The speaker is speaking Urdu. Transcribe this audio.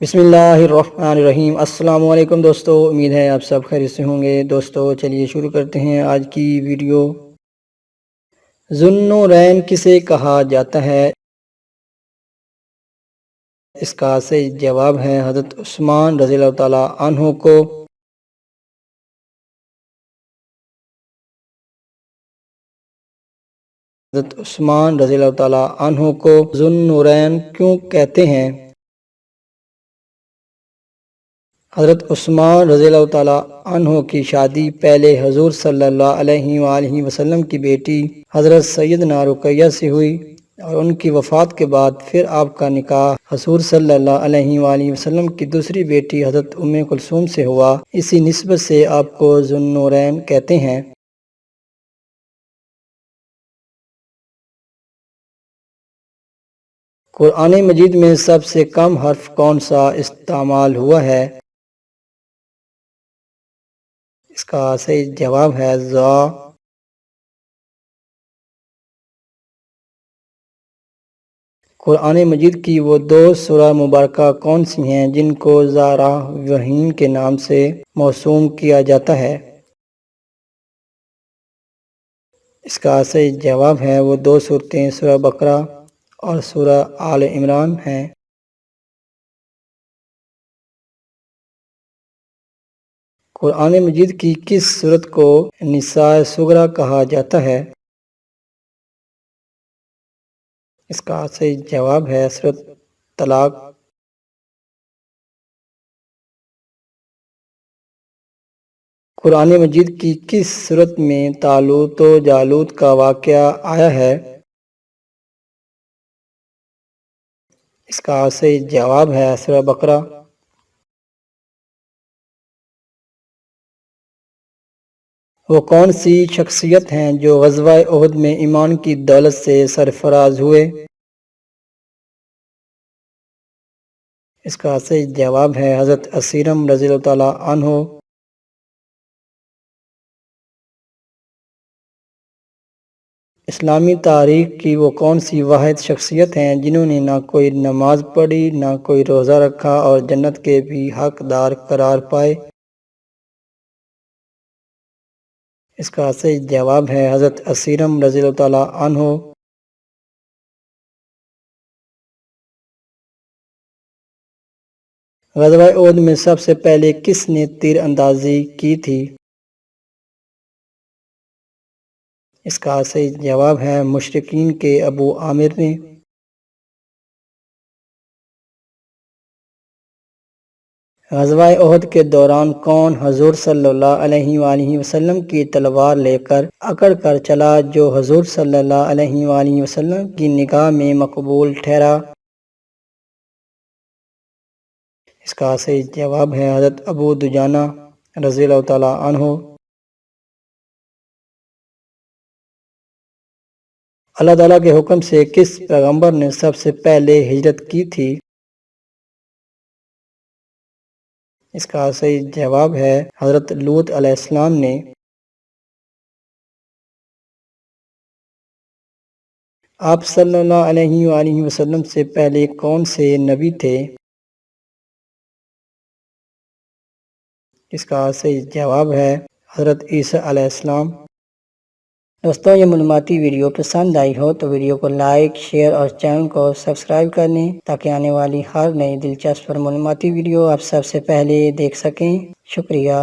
بسم اللہ الرحمن الرحیم۔ السلام علیکم دوستو، امید ہے آپ سب خیریت سے ہوں گے۔ دوستو چلیے شروع کرتے ہیں آج کی ویڈیو۔ ذو النورین کسے کہا جاتا ہے؟ اس کا صحیح جواب ہے حضرت عثمان رضی اللہ تعالیٰ عنہ کو۔ حضرت عثمان رضی اللہ تعالیٰ عنہ کو ذو النورین کیوں کہتے ہیں؟ حضرت عثمان رضی اللہ تعالیٰ عنہ کی شادی پہلے حضور صلی اللہ علیہ وآلہ وسلم کی بیٹی حضرت سیدنا رقیہ سے ہوئی، اور ان کی وفات کے بعد پھر آپ کا نکاح حضور صلی اللہ علیہ وآلہ وسلم کی دوسری بیٹی حضرت ام کلثوم سے ہوا۔ اسی نسبت سے آپ کو ذو النورین کہتے ہیں۔ قرآن مجید میں سب سے کم حرف کون سا استعمال ہوا ہے؟ اس کا صحیح جواب ہے ذا۔ قرآن مجید کی وہ دو سورہ مبارکہ کون سی ہیں جن کو ذاراوین کے نام سے موسوم کیا جاتا ہے؟ اس کا صحیح جواب ہے وہ دو سورتیں سورہ بقرہ اور سورہ آل عمران ہیں۔ قرآن مجید کی کس سورت کو نساء صغریٰ کہا جاتا ہے؟ اس کا صحیح جواب ہے سورۃ طلاق۔ قرآن مجید کی کس سورت میں طالوت و جالوت کا واقعہ آیا ہے؟ اس کا صحیح جواب ہے سورہ بقرہ۔ وہ کون سی شخصیت ہیں جو غزوہ احد میں ایمان کی دولت سے سرفراز ہوئے؟ اس کا صحیح جواب ہے حضرت اسیرم رضی اللہ تعالیٰ عنہ۔ اسلامی تاریخ کی وہ کون سی واحد شخصیت ہیں جنہوں نے نہ کوئی نماز پڑھی، نہ کوئی روزہ رکھا اور جنت کے بھی حقدار قرار پائے؟ اس کا صحیح جواب ہے حضرت اسیرم رضی اللہ تعالیٰ عنہ۔ غزوہ احد میں سب سے پہلے کس نے تیر اندازی کی تھی؟ اس کا صحیح جواب ہے مشرکین کے ابو عامر نے۔ غزوہ احد کے دوران کون حضور صلی اللہ علیہ وآلہ وسلم کی تلوار لے کر اکڑ کر چلا جو حضور صلی اللہ علیہ وآلہ وسلم کی نگاہ میں مقبول ٹھہرا؟ اس کا صحیح جواب ہے حضرت ابو دجانہ رضی اللہ تعالیٰ عنہ۔ اللہ تعالیٰ کے حکم سے کس پیغمبر نے سب سے پہلے ہجرت کی تھی؟ اس کا صحیح جواب ہے حضرت لوط علیہ السلام نے۔ آپ صلی اللہ علیہ وآلہ وسلم سے پہلے کون سے نبی تھے؟ اس کا صحیح جواب ہے حضرت عیسیٰ علیہ السلام۔ دوستوں یہ معلوماتی ویڈیو پسند آئی ہو تو ویڈیو کو لائک، شیئر اور چینل کو سبسکرائب کر لیں تاکہ آنے والی ہر نئی دلچسپ اور معلوماتی ویڈیو آپ سب سے پہلے دیکھ سکیں۔ شکریہ۔